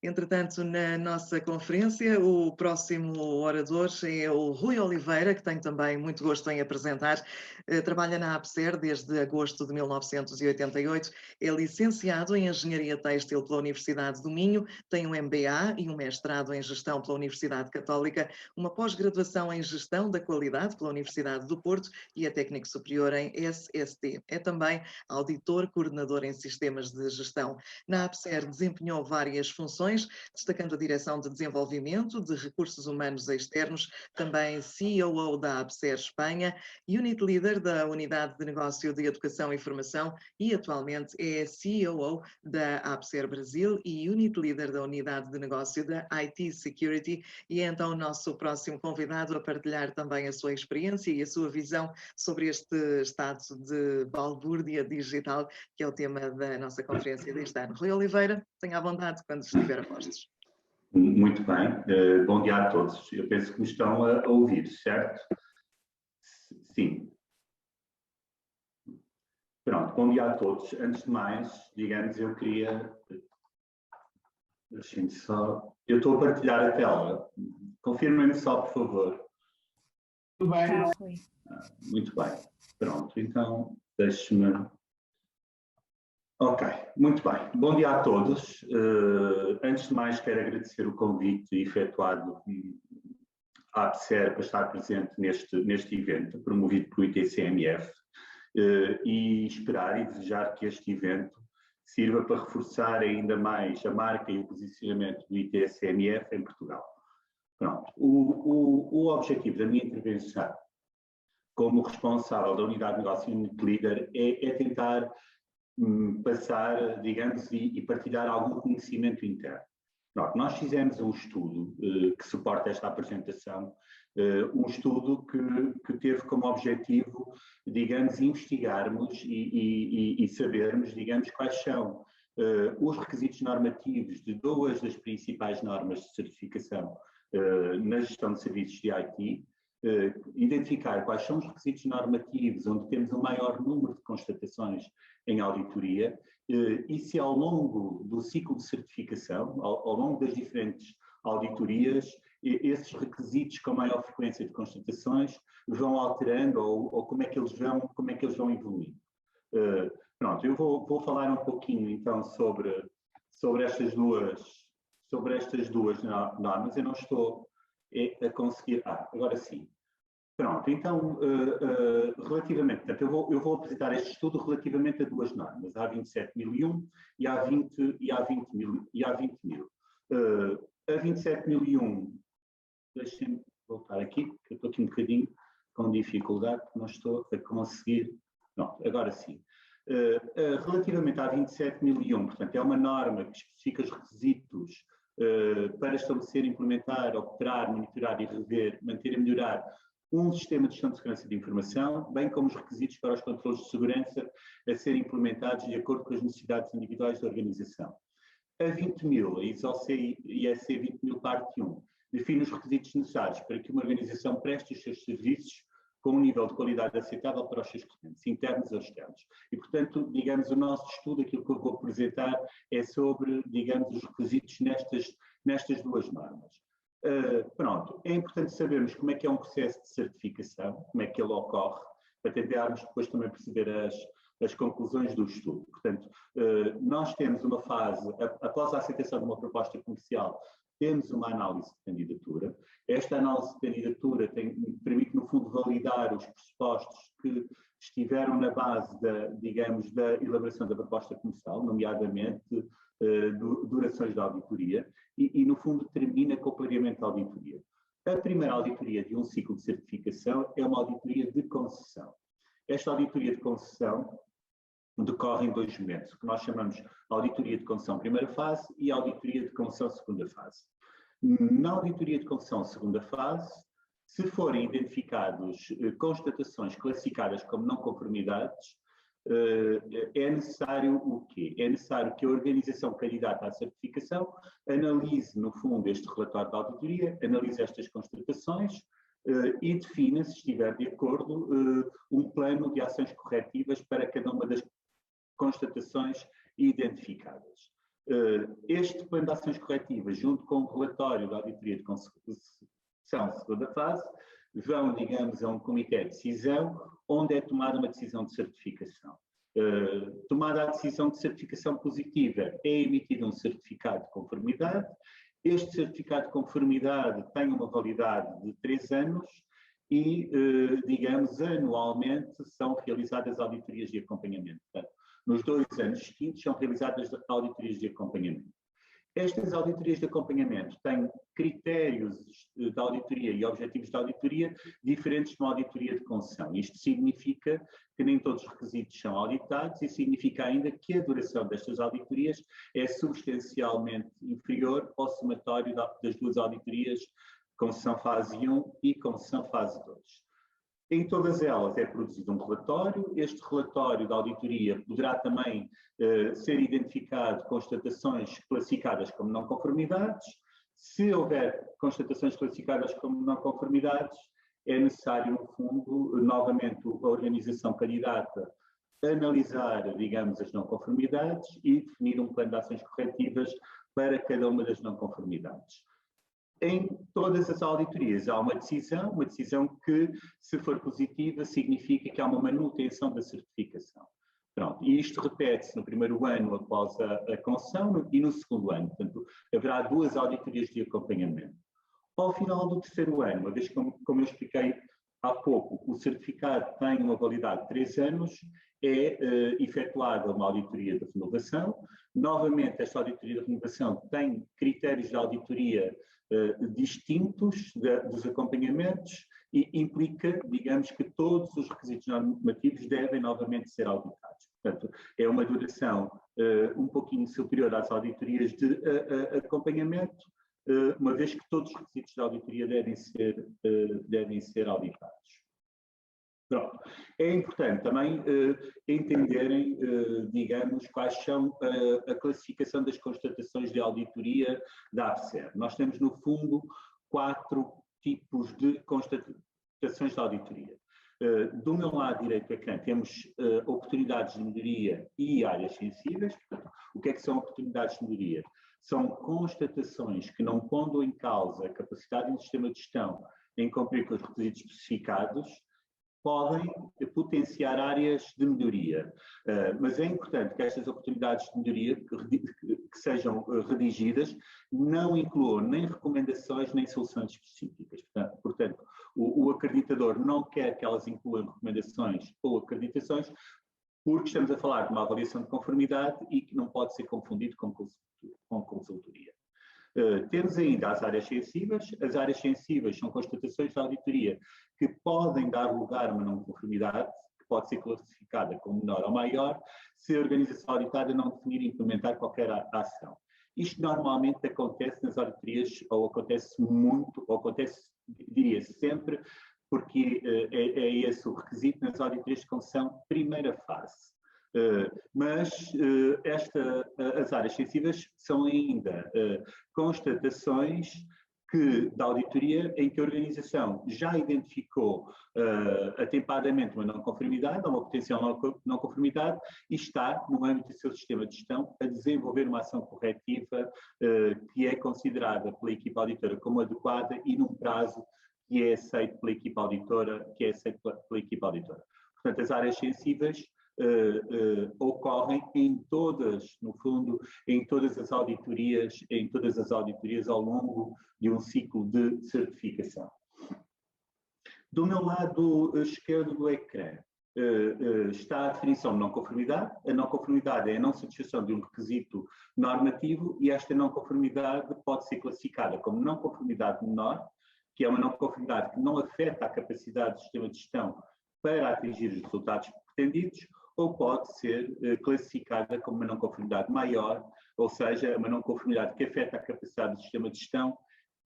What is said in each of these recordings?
Entretanto, na nossa conferência, o próximo orador é o Rui Oliveira, que tenho também muito gosto em apresentar. Trabalha na APSER desde agosto de 1988, é licenciado em Engenharia Têxtil pela Universidade do Minho, tem um MBA e um mestrado em Gestão pela Universidade Católica, uma pós-graduação em Gestão da Qualidade pela Universidade do Porto e é técnico superior em SST. É também auditor, coordenador em Sistemas de Gestão. Na APSER desempenhou várias funções, destacando a direção de desenvolvimento de recursos humanos externos, também COO da APSER Espanha, Unit Leader da Unidade de Negócio de Educação e Formação e atualmente é COO da APSER Brasil e Unit Leader da Unidade de Negócio da IT Security e é então o nosso próximo convidado a partilhar também a sua experiência e a sua visão sobre este estado de balbúrdia digital, que é o tema da nossa conferência deste ano. Rui Oliveira, tenha à vontade quando estiver a postos. Muito bem, bom dia a todos. Eu penso que me estão a ouvir, certo? Sim. Pronto, bom dia a todos. Antes de mais, digamos, eu queria... Deixem-me só... Eu estou a partilhar a tela. Confirmem-me só, por favor. Tudo bem. Muito bem. Pronto, então, deixe-me... Ok, muito bem. Bom dia a todos. Antes de mais, quero agradecer o convite efetuado à APSER para estar presente neste evento, promovido pelo ITCMF, e esperar e desejar que este evento sirva para reforçar ainda mais a marca e o posicionamento do ITCMF em Portugal. Pronto. O objetivo da minha intervenção como responsável da Unidade de Negócio Unit Leader é tentar passar, digamos, e partilhar algum conhecimento interno. Pronto, nós fizemos um estudo que suporta esta apresentação, um estudo que teve como objetivo, digamos, investigarmos e sabermos, digamos, quais são os requisitos normativos de duas das principais normas de certificação na gestão de serviços de IT, identificar quais são os requisitos normativos onde temos um maior número de constatações em auditoria e se ao longo do ciclo de certificação, ao longo das diferentes auditorias, esses requisitos com maior frequência de constatações vão alterando ou como é que eles vão evoluindo. Pronto, eu vou falar um pouquinho então sobre estas duas normas. Eu não estou a conseguir... agora sim. Pronto, então, relativamente, portanto, eu vou apresentar este estudo relativamente a duas normas, a 27001 e a 20000. A 27001, deixem-me voltar aqui, porque eu estou aqui um bocadinho com dificuldade, não estou a conseguir. Pronto, agora sim. Relativamente à 27001, portanto, é uma norma que especifica os requisitos para estabelecer, implementar, operar, monitorar e rever, manter e melhorar um sistema de gestão de segurança de informação, bem como os requisitos para os controles de segurança a serem implementados de acordo com as necessidades individuais da organização. A 20000, a ISO/IEC 20000 parte 1, define os requisitos necessários para que uma organização preste os seus serviços com um nível de qualidade aceitável para os seus clientes, internos ou externos. E, portanto, digamos, o nosso estudo, aquilo que eu vou apresentar, é sobre, digamos, os requisitos nestas duas normas. Pronto, é importante sabermos como é que é um processo de certificação, como é que ele ocorre, para tentarmos depois também perceber as conclusões do estudo. Portanto, nós temos uma fase, após a aceitação de uma proposta comercial, temos uma análise de candidatura. Esta análise de candidatura permite, no fundo, validar os pressupostos que estiveram na base digamos, da elaboração da proposta comercial, nomeadamente durações da auditoria, e, no fundo, termina com o clareamento da auditoria. A primeira auditoria de um ciclo de certificação é uma auditoria de concessão. Esta auditoria de concessão decorre em dois momentos, que nós chamamos auditoria de concessão primeira fase e auditoria de concessão segunda fase. Na auditoria de concessão segunda fase, se forem identificados constatações classificadas como não conformidades, é necessário o quê? É necessário que a organização candidata à certificação analise, no fundo, este relatório da auditoria, analise estas constatações e defina, se estiver de acordo, um plano de ações corretivas para cada uma das constatações identificadas. Este plano de ações corretivas, junto com o relatório da auditoria de consecução segunda fase, vão, digamos, a um comitê de decisão, onde é tomada uma decisão de certificação. Tomada a decisão de certificação positiva, é emitido um certificado de conformidade. Este certificado de conformidade tem uma validade de 3 anos e, digamos, anualmente são realizadas auditorias de acompanhamento. Portanto, nos 2 anos seguintes são realizadas auditorias de acompanhamento. Estas auditorias de acompanhamento têm critérios de auditoria e objetivos de auditoria diferentes de uma auditoria de concessão. Isto significa que nem todos os requisitos são auditados e significa ainda que a duração destas auditorias é substancialmente inferior ao somatório das 2 auditorias, concessão fase 1 e concessão fase 2. Em todas elas é produzido um relatório. Este relatório da auditoria poderá também ser identificado constatações classificadas como não conformidades. Se houver constatações classificadas como não conformidades, é necessário, no fundo, novamente a organização candidata analisar, digamos, as não conformidades e definir um plano de ações corretivas para cada uma das não conformidades. Em todas as auditorias há uma decisão que, se for positiva, significa que há uma manutenção da certificação. Pronto, e isto repete-se no primeiro ano após a concessão e no segundo ano. Portanto, haverá 2 auditorias de acompanhamento. Ao final do terceiro ano, uma vez que, como eu expliquei há pouco, o certificado tem uma validade de 3 anos, é efetuada uma auditoria de renovação. Novamente, esta auditoria de renovação tem critérios de auditoria distintos dos acompanhamentos e implica, digamos, que todos os requisitos normativos devem novamente ser auditados. Portanto, é uma duração um pouquinho superior às auditorias de acompanhamento, uma vez que todos os requisitos de auditoria devem ser auditados. Pronto. É importante também entenderem, digamos, quais são a classificação das constatações de auditoria da APSER. Nós temos, no fundo, 4 tipos de constatações de auditoria. Do meu lado direito ecrã temos oportunidades de melhoria e áreas sensíveis. Portanto, o que é que são oportunidades de melhoria? São constatações que não pondo em causa a capacidade do sistema de gestão em cumprir com os requisitos especificados, podem potenciar áreas de melhoria. Mas é importante que estas oportunidades de melhoria que sejam redigidas não incluam nem recomendações nem soluções específicas. Portanto, o acreditador não quer que elas incluam recomendações ou acreditações, porque estamos a falar de uma avaliação de conformidade e que não pode ser confundido com consultoria. Temos ainda as áreas sensíveis. As áreas sensíveis são constatações de auditoria que podem dar lugar a uma não conformidade, que pode ser classificada como menor ou maior, se a organização auditada não definir e implementar qualquer ação. Isto normalmente acontece nas auditorias, ou acontece muito, ou acontece, diria sempre, porque é esse o requisito nas auditorias de concessão primeira fase. Mas as áreas sensíveis são ainda constatações da auditoria em que a organização já identificou atempadamente uma não conformidade ou uma potencial não conformidade e está, no âmbito do seu sistema de gestão, a desenvolver uma ação corretiva que é considerada pela equipa auditora como adequada e num prazo que é aceito pela equipa auditora, Portanto, as áreas sensíveis ocorrem em todas, no fundo, em todas as auditorias ao longo de um ciclo de certificação. Do meu lado esquerdo do ecrã está a definição de não conformidade. A não conformidade é a não satisfação de um requisito normativo e esta não conformidade pode ser classificada como não conformidade menor, que é uma não conformidade que não afeta a capacidade do sistema de gestão para atingir os resultados pretendidos, ou pode ser classificada como uma não conformidade maior, ou seja, uma não conformidade que afeta a capacidade do sistema de gestão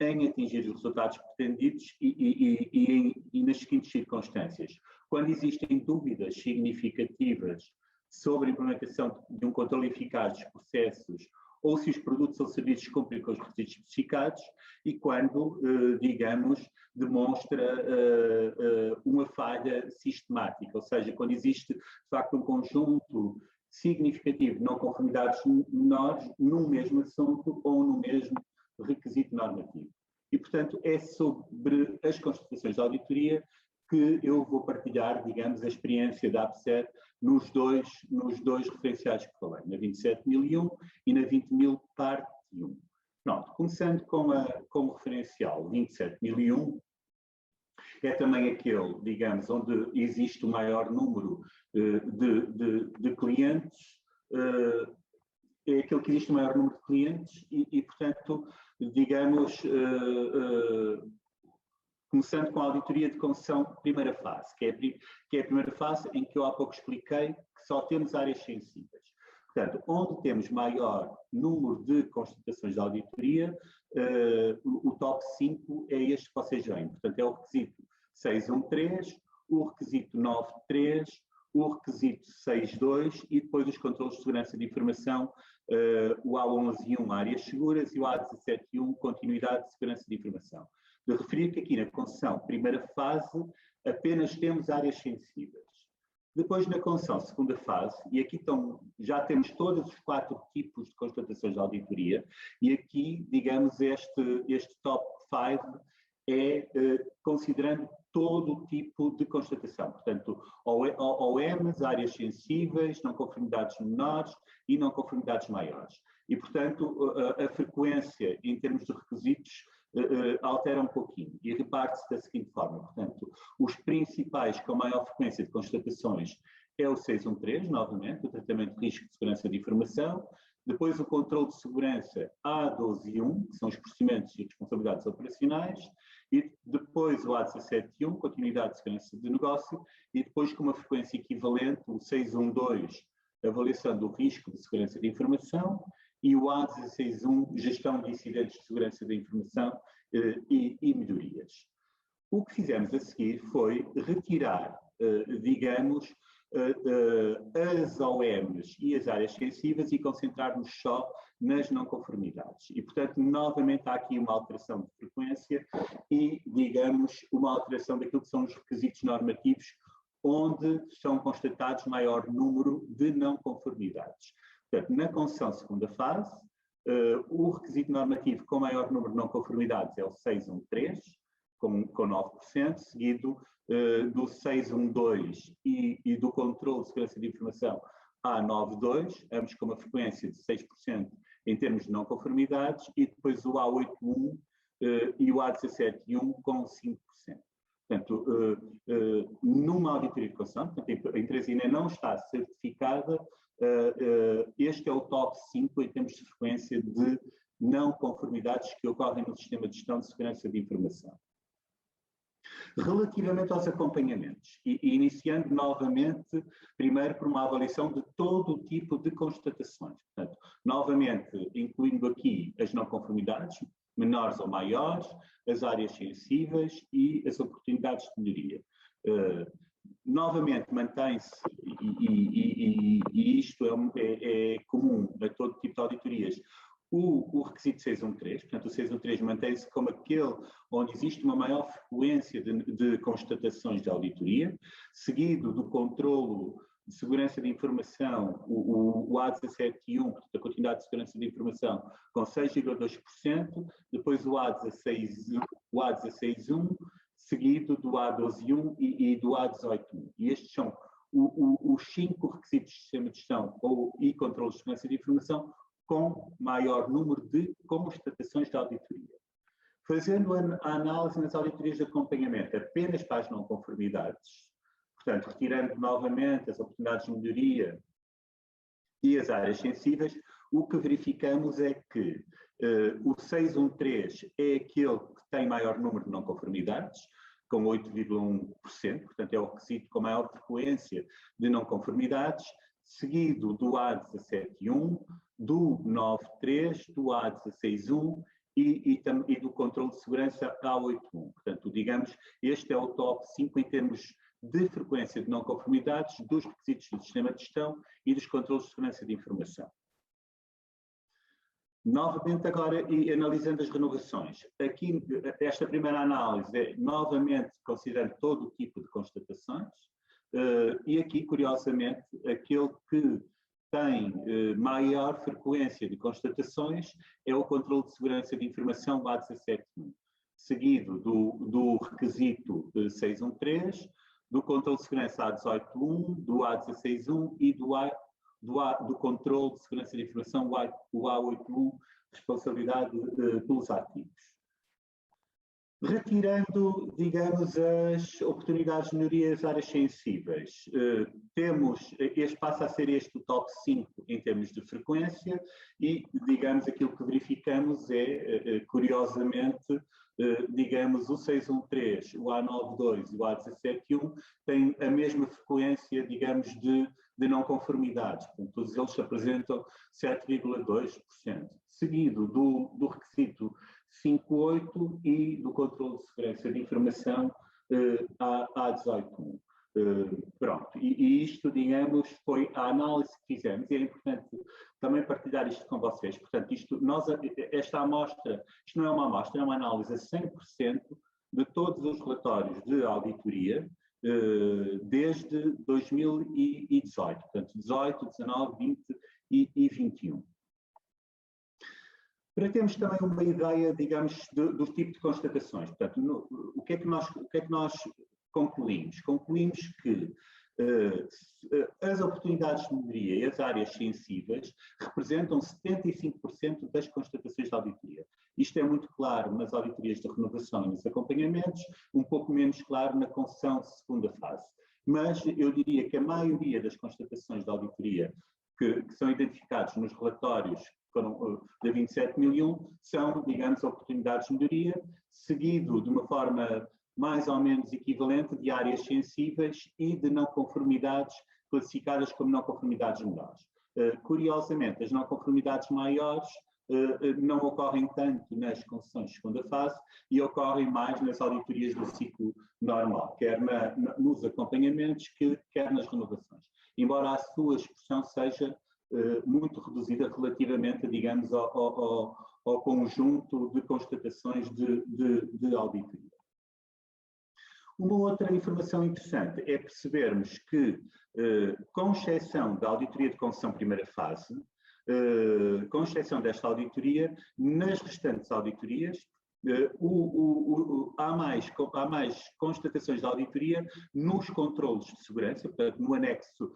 em atingir os resultados pretendidos e nas seguintes circunstâncias. Quando existem dúvidas significativas sobre a implementação de um controle eficaz dos processos ou se os produtos ou serviços cumprem com os requisitos especificados e quando, digamos, demonstra uma falha sistemática, ou seja, quando existe, de facto, um conjunto significativo de não conformidades menores no mesmo assunto ou no mesmo requisito normativo. E, portanto, é sobre as constatações de auditoria que eu vou partilhar, digamos, a experiência da APSER nos dois referenciais que falei, na 27.001 e na 20.000 parte 1. Pronto, começando com o referencial 27.001, é também aquele, digamos, onde existe o maior número de clientes, é aquele que existe o maior número de clientes e portanto, digamos, começando com a auditoria de concessão primeira fase, que é a primeira fase em que eu há pouco expliquei que só temos áreas sensíveis. Portanto, onde temos maior número de constatações de auditoria, o top 5 é este que vocês veem. Portanto, é o requisito 613, o requisito 93, o requisito 62 e depois os controlos de segurança de informação, o A11.1, áreas seguras, e o A17.1, continuidade de segurança de informação. De referir que aqui na concessão primeira fase apenas temos áreas sensíveis. Depois na concessão segunda fase, e aqui já temos todos os 4 tipos de constatações de auditoria, e aqui, digamos, este top 5 é considerando todo o tipo de constatação. Portanto, OMs, áreas sensíveis, não conformidades menores e não conformidades maiores. E, portanto, a frequência em termos de requisitos altera um pouquinho e reparte-se da seguinte forma. Portanto, os principais com maior frequência de constatações é o 613, novamente, o tratamento de risco de segurança de informação, depois o controle de segurança A12.1, que são os procedimentos e responsabilidades operacionais, e depois o A17.1, continuidade de segurança de negócio, e depois com uma frequência equivalente, o 612, avaliação do risco de segurança de informação, e o A16.1, gestão de incidentes de segurança da informação e melhorias. O que fizemos a seguir foi retirar, digamos, as OMs e as áreas sensíveis e concentrar-nos só nas não conformidades. E, portanto, novamente há aqui uma alteração de frequência e, digamos, uma alteração daquilo que são os requisitos normativos, onde são constatados maior número de não conformidades. Portanto, na concessão segunda fase, o requisito normativo com maior número de não conformidades é o 613, com 9%, seguido do 612 e do controle de segurança de informação A92, ambos com uma frequência de 6% em termos de não conformidades, e depois o A81 e o A17.1 com 5%. Portanto, numa auditoria de concessão, portanto, a empresa ainda não está certificada, este é o top 5 em termos de frequência de não conformidades que ocorrem no sistema de gestão de segurança de informação. Relativamente aos acompanhamentos, e iniciando novamente, primeiro por uma avaliação de todo o tipo de constatações. Portanto, novamente, incluindo aqui as não conformidades, menores ou maiores, as áreas sensíveis e as oportunidades de melhoria. Novamente, mantém-se, e isto é comum a todo tipo de auditorias, o requisito 613, portanto o 613 mantém-se como aquele onde existe uma maior frequência de constatações de auditoria, seguido do controlo de segurança de informação, o A17.1, portanto a continuidade de segurança de informação, com 6,2%, depois o A16.1, seguido do A12.1 e do A18.1. E estes são os 5 requisitos de sistema de gestão e controle de segurança de informação com maior número de constatações de auditoria. Fazendo a análise nas auditorias de acompanhamento apenas para as não conformidades, portanto, retirando novamente as oportunidades de melhoria e as áreas sensíveis, o que verificamos é que o 613 é aquele que tem maior número de não conformidades, com 8,1%, portanto é o requisito com maior frequência de não conformidades, seguido do A17.1, do 93, do A16.1 e do controle de segurança A81. Portanto, digamos, este é o top 5 em termos de frequência de não conformidades, dos requisitos do sistema de gestão e dos controles de segurança de informação. Novamente agora, e analisando as renovações, aqui esta primeira análise é novamente considerando todo o tipo de constatações, e aqui, curiosamente, aquele que tem maior frequência de constatações é o controle de segurança de informação, o A171, seguido do requisito 613, do controle de segurança A181, do A161 e do controle de segurança de informação, o A81, responsabilidade pelos ativos. Retirando, digamos, as oportunidades de melhoria das áreas sensíveis, este passa a ser este o top 5 em termos de frequência e, digamos, aquilo que verificamos é, curiosamente, digamos, o 613, o A92 e o A171 têm a mesma frequência, digamos, de não conformidades. Portanto, todos eles apresentam 7,2%, seguido do requisito 5.8 e do controle de segurança de informação A18. Pronto, e isto, digamos, foi a análise que fizemos, e é importante também partilhar isto com vocês. Portanto, esta amostra, isto não é uma amostra, é uma análise a 100% de todos os relatórios de auditoria desde 2018, portanto, 18, 19, 20 e 21. Para termos também uma ideia, digamos, do tipo de constatações. Portanto, o que é que nós concluímos? Concluímos que as oportunidades de melhoria e as áreas sensíveis representam 75% das constatações de auditoria. Isto é muito claro nas auditorias de renovação e nos acompanhamentos, um pouco menos claro na concessão de segunda fase. Mas eu diria que a maioria das constatações de auditoria que são identificados nos relatórios da 27.001 são, digamos, oportunidades de melhoria, seguido de uma forma mais ou menos equivalente de áreas sensíveis e de não conformidades classificadas como não conformidades menores. Curiosamente, as não conformidades maiores não ocorrem tanto nas concessões de segunda fase e ocorrem mais nas auditorias do ciclo normal, quer nos acompanhamentos, quer nas renovações, embora a sua expressão seja muito reduzida relativamente, digamos, ao conjunto de constatações de auditoria. Uma outra informação interessante é percebermos que, com exceção da auditoria de concessão primeira fase, com exceção desta auditoria, nas restantes auditorias, há mais constatações de auditoria nos controlos de segurança, portanto, no anexo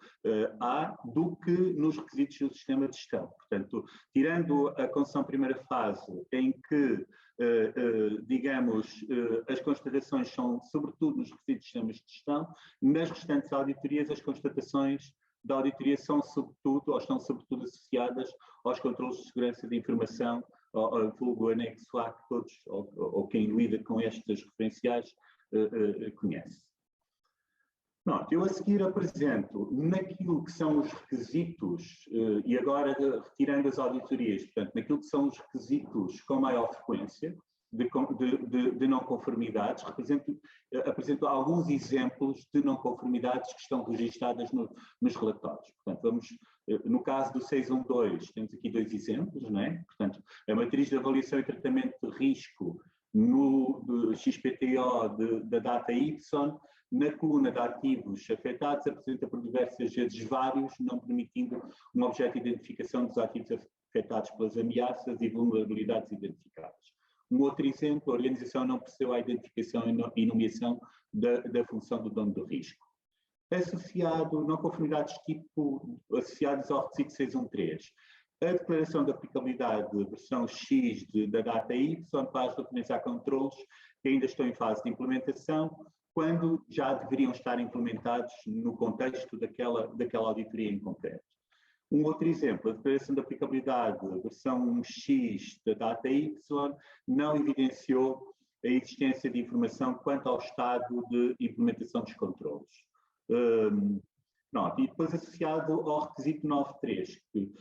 A, do que nos requisitos do sistema de gestão. Portanto, tirando a concessão primeira fase, em que, digamos, as constatações são sobretudo nos requisitos de sistemas de gestão, nas restantes auditorias as constatações da auditoria são sobretudo, ou estão sobretudo associadas aos controlos de segurança de informação, vulgo anexo A, que todos, ou quem lida com estas referenciais, conhece. Pronto, eu a seguir apresento naquilo que são os requisitos, e agora retirando as auditorias, portanto, naquilo que são os requisitos com maior frequência de não conformidades, apresento alguns exemplos de não conformidades que estão registadas nos relatórios. Portanto, vamos, no caso do 612, temos aqui dois exemplos, não é? Portanto, a matriz de avaliação e tratamento de risco no XPTO da data Y, na coluna de ativos afetados, apresenta por diversas vezes vários, não permitindo um objeto de identificação dos ativos afetados pelas ameaças e vulnerabilidades identificadas. Um outro exemplo, a organização não procedeu à identificação e nomeação da função do dono do risco. Associado, não conformidades tipo associadas ao requisito 613. A declaração de aplicabilidade de versão X da data Y faz referência a controlos que ainda estão em fase de implementação, quando já deveriam estar implementados no contexto daquela auditoria em concreto. Um outro exemplo, a declaração de aplicabilidade versão X da data Y não evidenciou a existência de informação quanto ao estado de implementação dos controlos. E depois associado ao requisito 9.3, que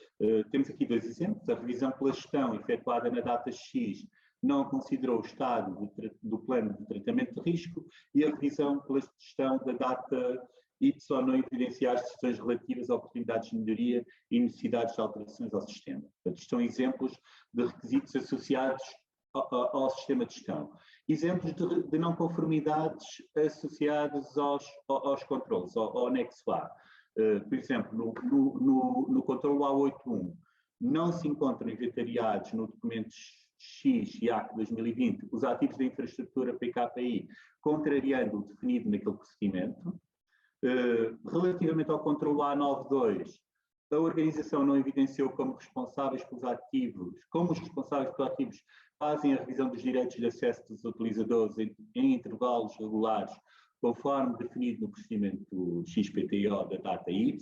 temos aqui dois exemplos. A revisão pela gestão efetuada na data X não considerou o estado do plano de tratamento de risco e a revisão pela gestão da data Y não evidenciar as decisões relativas a oportunidades de melhoria e necessidades de alterações ao sistema. Portanto, isto são exemplos de requisitos associados ao sistema de gestão. Exemplos de não conformidades associados aos controles, ao anexo A. Por exemplo, no controle A81, não se encontram inventariados no documento X e AC 2020 os ativos da infraestrutura PKI, contrariando o definido naquele procedimento. Relativamente ao controle A92, a organização não evidenciou como os responsáveis pelos ativos fazem a revisão dos direitos de acesso dos utilizadores em intervalos regulares, conforme definido no procedimento XPTO da data Y.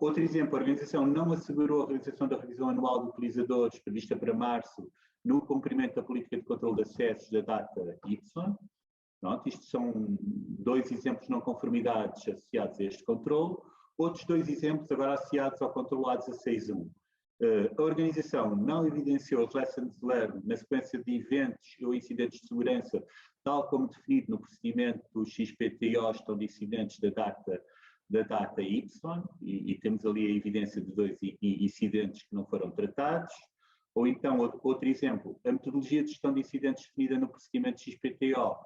Outro exemplo, a organização não assegurou a realização da revisão anual de utilizadores prevista para março no cumprimento da política de controle de acessos da data Y. Pronto, isto são 2 exemplos de não conformidades associados a este controle. Outros 2 exemplos agora associados ao controle A16.1. A organização não evidenciou os lessons learned na sequência de eventos ou incidentes de segurança, tal como definido no procedimento do XPTO, gestão de incidentes da data Y, e temos ali a evidência de 2 incidentes que não foram tratados. Ou então, outro exemplo, a metodologia de gestão de incidentes definida no procedimento XPTO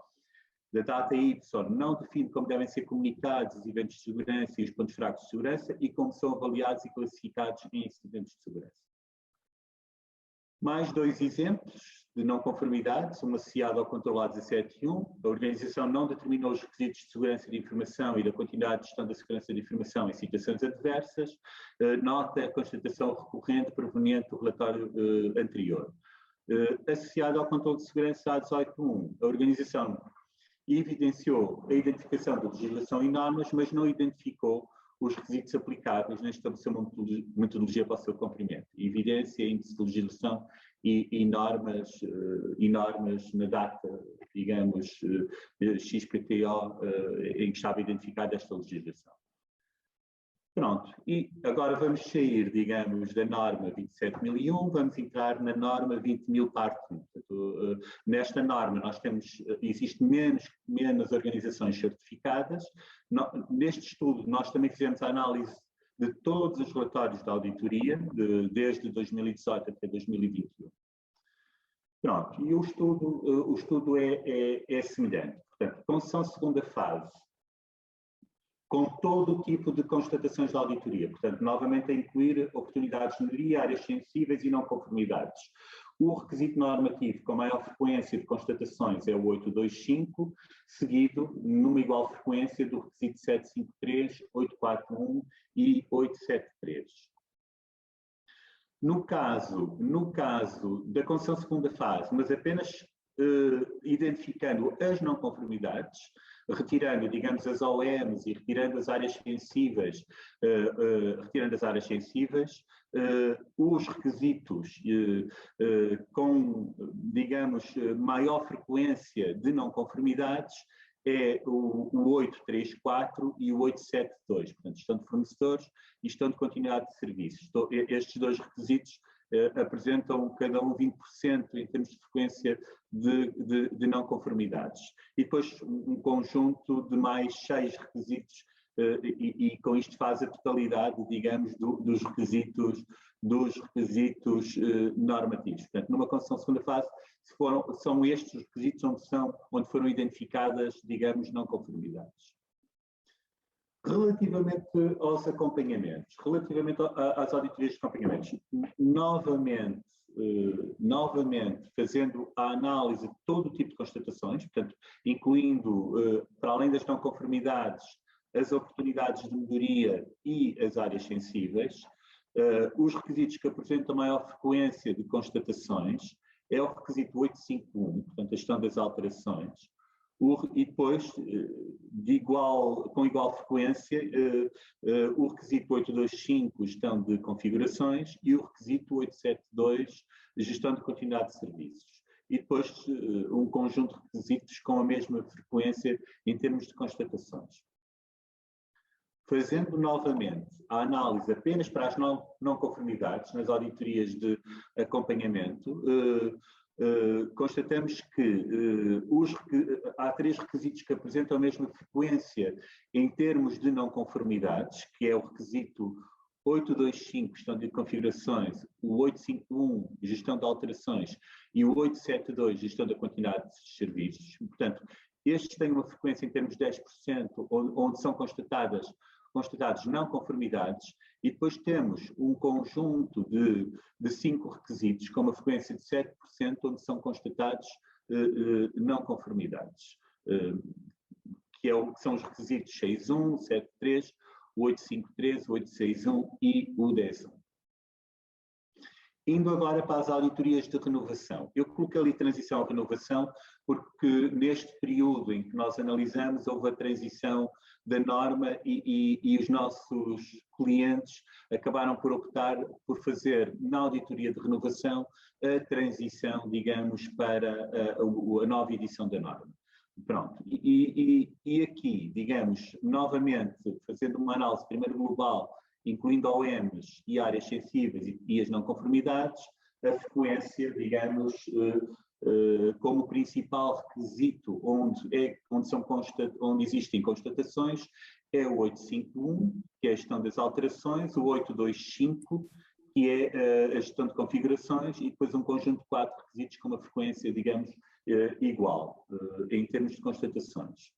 da data Y não define como devem ser comunicados os eventos de segurança e os pontos fracos de segurança e como são avaliados e classificados em incidentes de segurança. Mais 2 exemplos de não conformidades, um associado ao controle A17.1. A organização não determinou os requisitos de segurança de informação e da continuidade de gestão da segurança de informação em situações adversas. Nota a constatação recorrente proveniente do relatório anterior. Associado ao controle de segurança A18.1, a organização evidenciou a identificação da legislação e normas, mas não identificou os requisitos aplicáveis nem estabeleceu uma metodologia para o seu cumprimento. Evidência, índice de legislação e normas na data, digamos, XPTO, em que estava identificada esta legislação. Pronto, e agora vamos sair, digamos, da norma 27.001, vamos entrar na norma 20.000 parte 1. Portanto, nesta norma existe menos organizações certificadas. Neste estudo nós também fizemos a análise de todos os relatórios da auditoria, desde 2018 até 2021. Pronto, e o estudo é semelhante. Portanto, concessão segunda fase, com todo o tipo de constatações da auditoria, portanto, novamente a incluir oportunidades de melhoria, áreas sensíveis e não conformidades. O requisito normativo com maior frequência de constatações é o 825, seguido numa igual frequência do requisito 753, 841 e 873. No caso da concessão segunda fase, mas apenas identificando as não conformidades, retirando, digamos, as OMs e retirando as áreas sensíveis, os requisitos com, digamos, maior frequência de não conformidades é o 834 e o 872, portanto, gestão de fornecedores e gestão de continuidade de serviços. Estes 2 requisitos apresentam cada um 20% em termos de frequência de não conformidades. E depois um conjunto de mais 6 requisitos e com isto faz a totalidade, digamos, dos requisitos normativos. Portanto, numa concessão segunda fase, são estes os requisitos onde foram identificadas, digamos, não conformidades. Relativamente aos acompanhamentos, relativamente às auditorias de acompanhamentos, novamente fazendo a análise de todo o tipo de constatações, portanto, incluindo, para além das não conformidades, as oportunidades de melhoria e as áreas sensíveis, os requisitos que apresentam maior frequência de constatações é o requisito 851, portanto, a gestão das alterações, e depois, com igual frequência, o requisito 825, gestão de configurações, e o requisito 872, gestão de continuidade de serviços. E depois, um conjunto de requisitos com a mesma frequência em termos de constatações. Fazendo novamente a análise apenas para as não conformidades, nas auditorias de acompanhamento, constatamos que há 3 requisitos que apresentam a mesma frequência em termos de não conformidades, que é o requisito 825, gestão de configurações, o 851, gestão de alterações, e o 872, gestão da continuidade de serviços. Portanto, estes têm uma frequência em termos de 10%, onde são constatadas constatados não conformidades, e depois temos um conjunto de 5 requisitos, com uma frequência de 7%, onde são constatados não conformidades, que são os requisitos 6.1, 7.3, o 8.5.3, o 8.6.1 e o 10.1. Indo agora para as auditorias de renovação. Eu coloquei ali transição à renovação porque neste período em que nós analisamos houve a transição da norma e os nossos clientes acabaram por optar por fazer na auditoria de renovação a transição, digamos, para a nova edição da norma. Pronto, e aqui, digamos, novamente, fazendo uma análise primeiro global, incluindo OMs e áreas sensíveis e as não conformidades, a frequência, digamos, como principal requisito onde existem constatações, é o 8.5.1, que é a gestão das alterações, o 8.2.5, que é a gestão de configurações, e depois um conjunto de 4 requisitos com uma frequência, digamos, igual, em termos de constatações.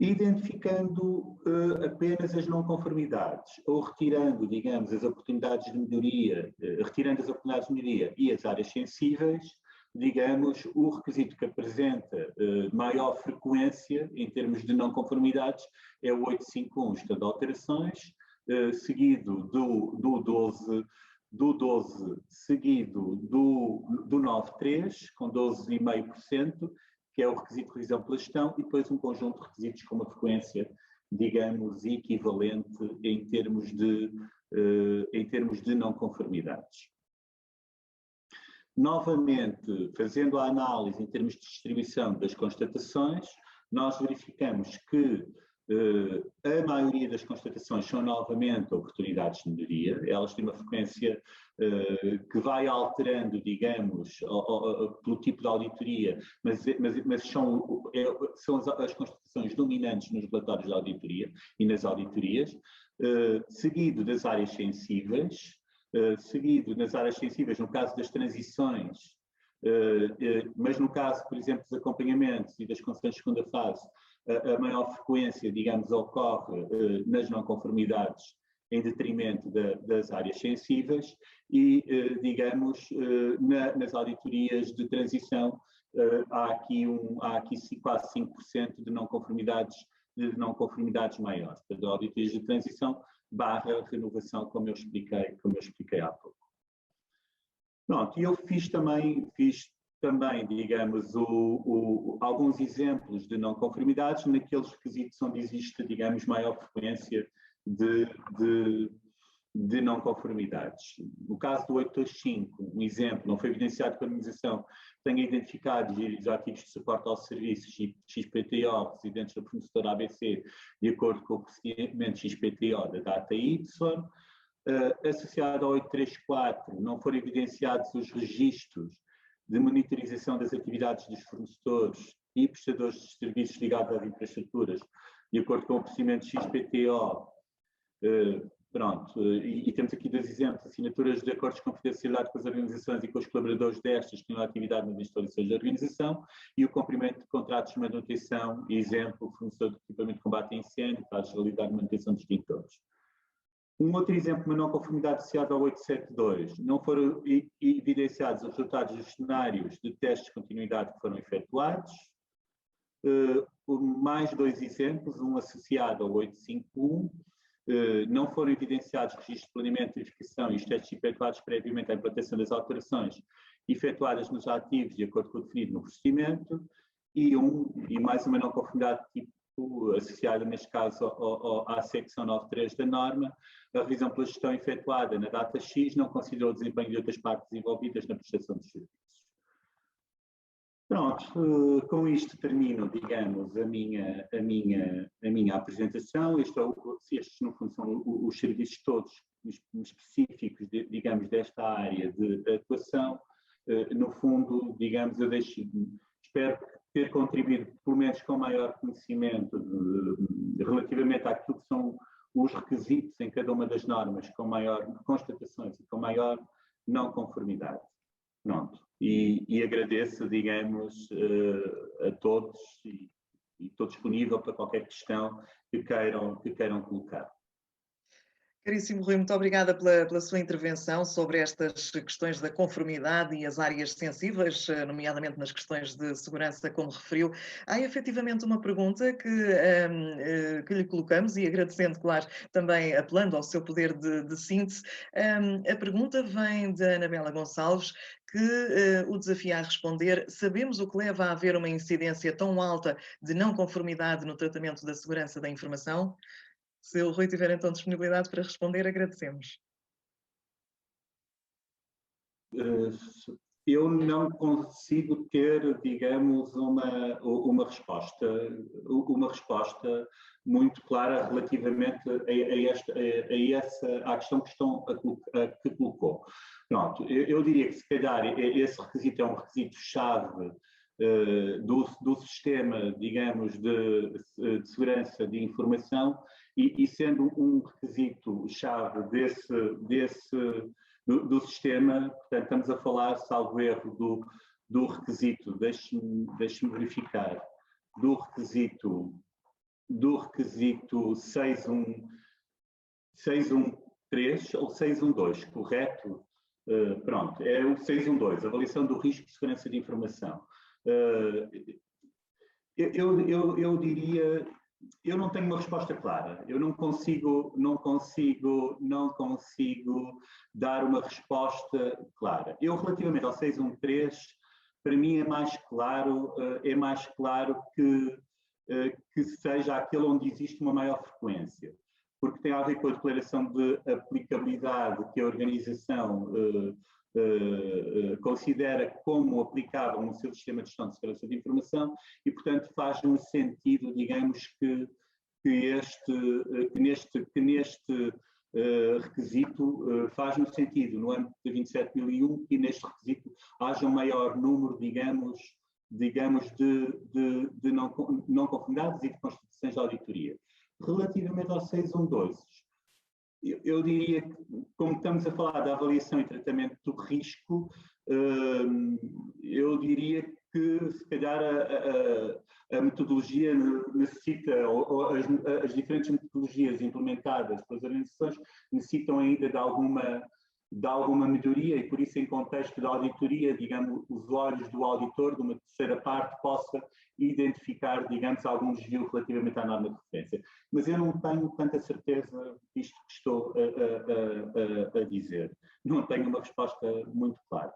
Identificando apenas as não conformidades, ou retirando, digamos, as oportunidades de melhoria, e as áreas sensíveis, digamos, o requisito que apresenta maior frequência em termos de não conformidades é o 8.5.1, gestão de alterações, seguido do 12, seguido do 9.3, com 12,5%, que é o requisito de revisão pela gestão, e depois um conjunto de requisitos com uma frequência, digamos, equivalente em termos de não conformidades. Novamente, fazendo a análise em termos de distribuição das constatações, nós verificamos que a maioria das constatações são novamente oportunidades de melhoria, elas têm uma frequência que vai alterando, digamos, pelo tipo de auditoria, mas são as constatações dominantes nos relatórios de auditoria e nas auditorias, seguido das áreas sensíveis, no caso das transições, mas no caso, por exemplo, dos acompanhamentos e das concessões de segunda fase, a maior frequência, digamos, ocorre nas não conformidades em detrimento das áreas sensíveis e, digamos, nas auditorias de transição há aqui quase 5% de não conformidades maiores. Portanto, auditorias de transição / renovação, como eu expliquei há pouco. Pronto, e eu fiz também, digamos, alguns exemplos de não conformidades naqueles requisitos onde existe, digamos, maior frequência de não conformidades. No caso do 8.2.5, um exemplo, não foi evidenciado que a organização tenha identificado os ativos de suporte aos serviços XPTO residentes do fornecedor ABC de acordo com o procedimento XPTO da data Y. Associado ao 8.3.4, não foram evidenciados os registros de monitorização das atividades dos fornecedores e prestadores de serviços ligados às infraestruturas, de acordo com o procedimento XPTO. E temos aqui 2 exemplos: assinaturas de acordos de confidencialidade com as organizações e com os colaboradores destas que têm atividade nas instalações da organização, e o cumprimento de contratos de manutenção, exemplo, fornecedor de equipamento de combate a incêndio, para a generalidade de manutenção de extintores. Um outro exemplo, uma não conformidade associada ao 8.7.2, não foram evidenciados os resultados dos cenários de testes de continuidade que foram efetuados. Mais 2 exemplos, um associado ao 8.5.1, não foram evidenciados registros de planeamento, verificação e os testes efetuados previamente à implantação das alterações efetuadas nos ativos de acordo com o definido no procedimento, e mais uma não conformidade tipo associada, neste caso, à secção 9.3 da norma. A revisão pela gestão efetuada na data X não considerou o desempenho de outras partes envolvidas na prestação de serviços. Pronto, com isto termino, digamos, a minha apresentação. Estes, no fundo, são os serviços todos específicos, digamos, desta área de atuação. No fundo, digamos, espero ter contribuído, pelo menos com maior conhecimento relativamente àquilo que são os requisitos em cada uma das normas, com maior constatações e com maior não conformidade. Pronto. E agradeço, digamos, a todos estou disponível para qualquer questão que queiram colocar. Caríssimo Rui, muito obrigada pela sua intervenção sobre estas questões da conformidade e as áreas sensíveis, nomeadamente nas questões de segurança, como referiu. Há efetivamente uma pergunta que lhe colocamos e agradecendo, claro, também apelando ao seu poder de síntese. A pergunta vem da Anabela Gonçalves, que o desafia a responder: sabemos o que leva a haver uma incidência tão alta de não conformidade no tratamento da segurança da informação? Se o Rui tiver então disponibilidade para responder, agradecemos. Eu não consigo ter, digamos, uma resposta muito clara relativamente à questão que colocou. Pronto, eu diria que se calhar esse requisito é um requisito-chave do sistema, digamos, de segurança de informação e sendo um requisito-chave do sistema, portanto, estamos a falar, salvo erro, do requisito, deixe-me verificar, do requisito 613 ou 612, correto? Pronto, é o 612, avaliação do risco de segurança de informação. Eu diria, eu não tenho uma resposta clara, eu não consigo dar uma resposta clara. Eu, relativamente ao 613, para mim é mais claro que seja aquele onde existe uma maior frequência, porque tem a ver com a declaração de aplicabilidade que a organização considera como aplicável no seu sistema de gestão de segurança de informação e, portanto, faz-me sentido, digamos, que neste requisito faz-me sentido, no âmbito de 27.001, que neste requisito haja um maior número, digamos de não conformidades e de constituições de auditoria. Relativamente ao 612, eu diria que, como estamos a falar da avaliação e tratamento do risco, eu diria que, se calhar, a metodologia necessita, ou as diferentes metodologias implementadas pelas organizações necessitam ainda de alguma melhoria e, por isso, em contexto de auditoria, digamos, os olhos do auditor, de uma terceira parte, possa identificar, digamos, algum desvio relativamente à norma de referência. Mas eu não tenho tanta certeza disto que estou a dizer. Não tenho uma resposta muito clara.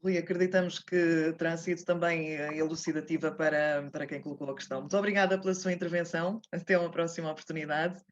Rui, acreditamos que terá sido também elucidativa para quem colocou a questão. Muito obrigada pela sua intervenção. Até uma próxima oportunidade.